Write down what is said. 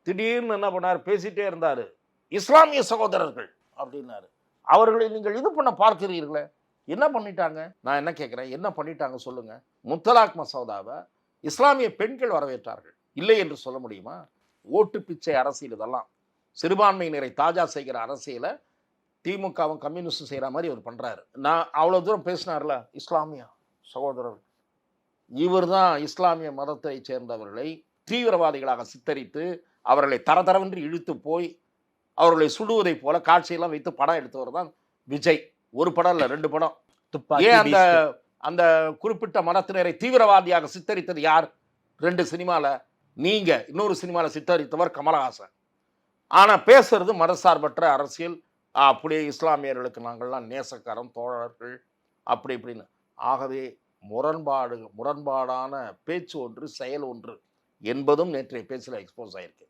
திடீர்னு என்ன பண்ணார், பேசிட்டே இருந்தார், இஸ்லாமிய சகோதரர்கள் அப்படின்னாரு. அவர்களை நீங்கள் இது பண்ண பார்க்கிறீர்களே, என்ன பண்ணிட்டாங்க? நான் என்ன கேட்குறேன், என்ன பண்ணிட்டாங்க சொல்லுங்க? முத்தலாக் மசோதாவை இஸ்லாமிய பெண்கள் வரவேற்றார்கள், இல்லை என்று சொல்ல முடியுமா? ஓட்டு பிச்சை அரசியல் இதெல்லாம். சிறுபான்மையினரை தாஜா செய்கிற அரசியலை திமுகவும் கம்யூனிஸ்டும் செய்கிற மாதிரி அவர் பண்ணுறாரு. நான் அவ்வளோ தூரம் பேசினார்ல, இஸ்லாமிய சகோதரர்கள், இவர் தான் இஸ்லாமிய மதத்தை சேர்ந்தவர்களை தீவிரவாதிகளாக சித்தரித்து அவர்களை தரதரவென்று இழுத்து போய் அவர்களை சுடுவதை போல காட்சியெல்லாம் வைத்து படம் எடுத்தவர் தான் விஜய். ஒரு படம் இல்லை, 2 படம். ஏன் அந்த அந்த குறிப்பிட்ட மதத்தினரை தீவிரவாதியாக சித்தரித்தது யார்? 2 சினிமாவில். நீங்க இன்னொரு சினிமாவில் சித்தரித்தவர் கமலஹாசன். ஆனால் பேசுறது மதசார்பற்ற அரசியல், அப்படியே இஸ்லாமியர்களுக்கு நாங்கள்லாம் நேசக்காரன் தோழர்கள் அப்படி இப்படின்னு. ஆகவே முரண்பாடான பேச்சு ஒன்று, செயல் ஒன்று என்பதும் நேற்றைய பேச்சில் எக்ஸ்போஸ் ஆயிருக்கு.